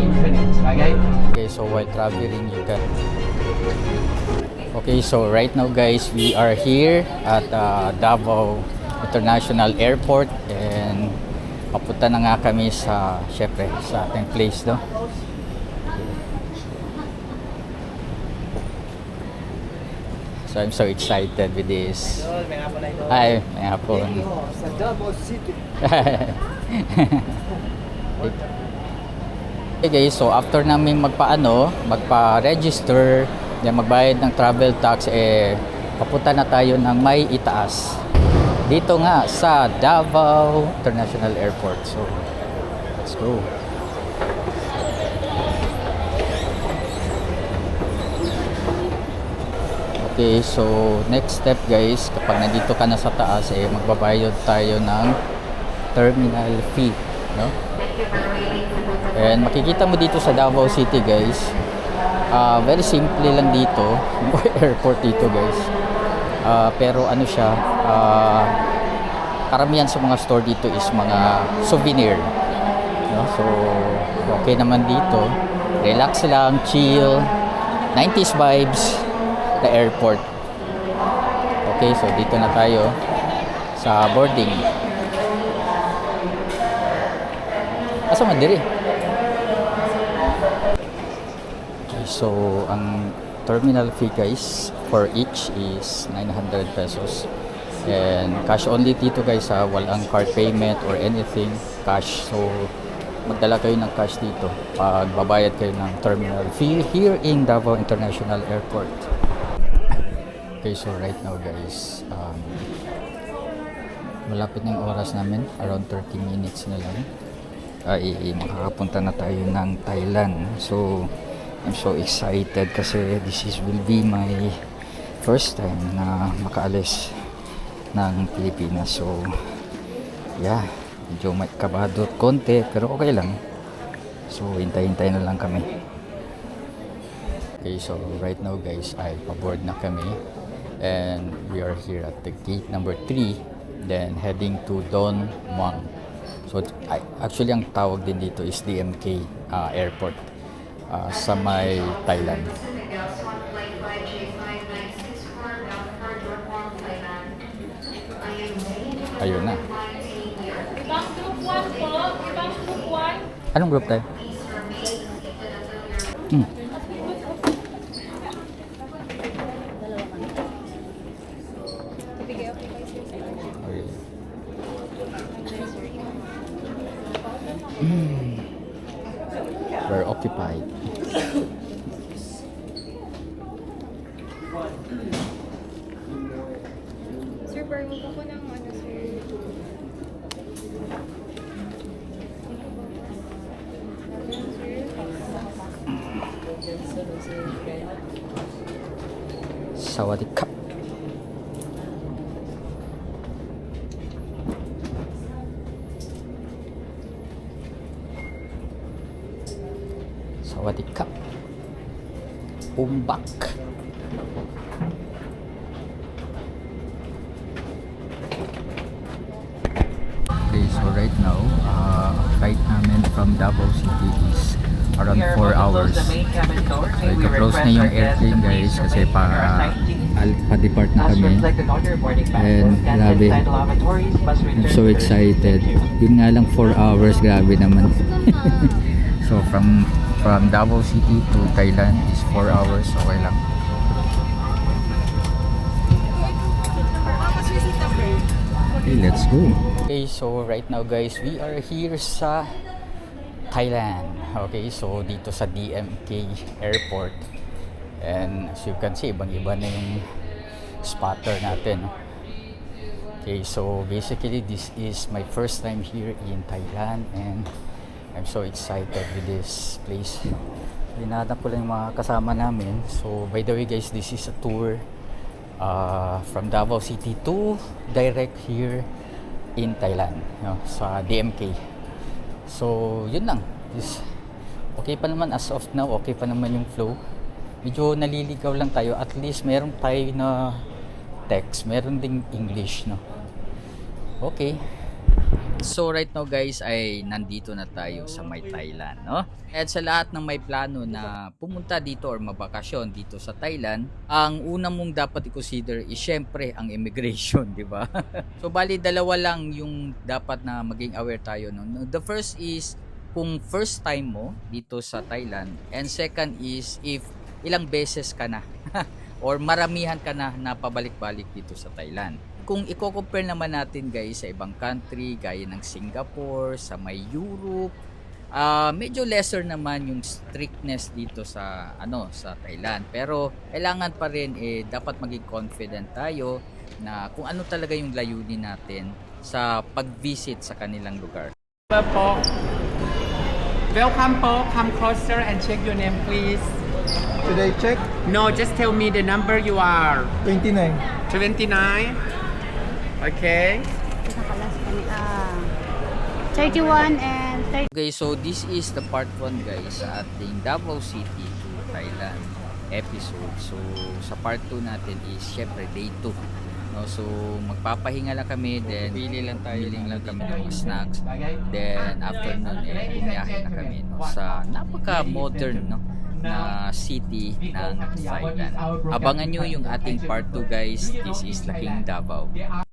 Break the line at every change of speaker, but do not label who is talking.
Infinite, okay?
Okay, so while traveling you can. Okay, so right now guys, we are here at Davao International Airport and papunta na nga kami sa, syempre, sa ating place, no? So I'm so excited with this. Hi, may hapon.
Sa Davao City.
Okay guys, so after namin magpa-register, then magbayad ng travel tax, papunta na tayo ng May Itaas. Dito nga sa Davao International Airport. So, let's go. Okay, so next step guys, kapag nandito ka na sa taas, magbabayad tayo ng terminal fee, no? And makikita mo dito sa Davao City guys, very simple lang dito, airport dito guys. Pero ano siya, karamihan sa mga store dito is mga souvenir, no? So okay naman dito, relax lang, chill, 90s vibes, the airport. Okay, so dito na tayo sa boarding. Asa man diri? Okay, so ang terminal fee guys for each is 900 pesos. And cash only dito guys, walang card payment or anything, cash. So magdala kayo ng cash dito pag babayad kayo ng terminal fee here in Davao International Airport. Okay, so right now guys, malapit na yung oras namin, around 30 minutes na lang. Makakapunta na tayo ng Thailand. So I'm so excited kasi will be my first time na makaalis ng Pilipinas. So yeah, medyo may kabado konti pero okay lang. So hintay-hintay na lang kami. Okay, so right now guys, ay paboard na kami. And we are here at the gate number 3, then heading to Don Muang. So actually ang tawag din dito is DMK Airport sa may Thailand. Ayun na.
Ibang group 1 po, ibang group 1.
Anong group tayo? We're occupied.
Sir, parang mo po ng ano, sir.
Sawadee Krap. Sawadee Krap. Umbak. Okay, so right now, flight namin from Davao City is around 4 hours. So ika-close na yung airplane guys kasi pa-depart na kami. And grabe, I'm so excited. Yun nga lang 4 hours, grabe naman. So from Davao City to Thailand is 4 hours, okay lang. Okay, let's go. Okay, so right now guys, we are here sa Thailand. Okay, so dito sa DMK Airport. And as you can see, ibang-iba na yung spotter natin. Okay, so basically this is my first time here in Thailand and I'm so excited with this place. Hinahanap ko lang yung mga kasama namin. So by the way guys, this is a tour from Davao City to direct here in Thailand, no, sa DMK. So yun lang. Okay pa naman as of now, okay pa naman yung flow. Medyo naliligaw lang tayo. At least meron tayo na text, meron ding English, no. Okay. So right now guys ay nandito na tayo sa may Thailand, no? At sa lahat ng may plano na pumunta dito or mabakasyon dito sa Thailand, ang una mong dapat i-consider is syempre ang immigration, di ba? So bali dalawa lang yung dapat na maging aware tayo, no? The first is kung first time mo dito sa Thailand, and second is if ilang beses ka na or maramihan ka na pabalik-balik dito sa Thailand. Kung i-compare naman natin guys sa ibang country gaya ng Singapore, sa may Europe, medyo lesser naman yung strictness dito sa sa Thailand. Pero kailangan pa rin dapat maging confident tayo na kung ano talaga yung layunin natin sa pag-visit sa kanilang lugar.
Po. Welcome po. Come closer and check your name please.
Should I check?
No, just tell me the number you are.
29.
29. Okay.
Nakalas pa ni 31 and 30.
Okay, so this is the part 1 guys sa ating Davao City to Thailand episode. So sa part 2 natin is syempre day 2. No, so magpapahinga lang kami, then bili lang kami ng mga snacks. Then after nun bumiyahe na kami sa napaka-modern na city ng Thailand. Abangan nyo yung ating part 2 guys. This is Laking Davao.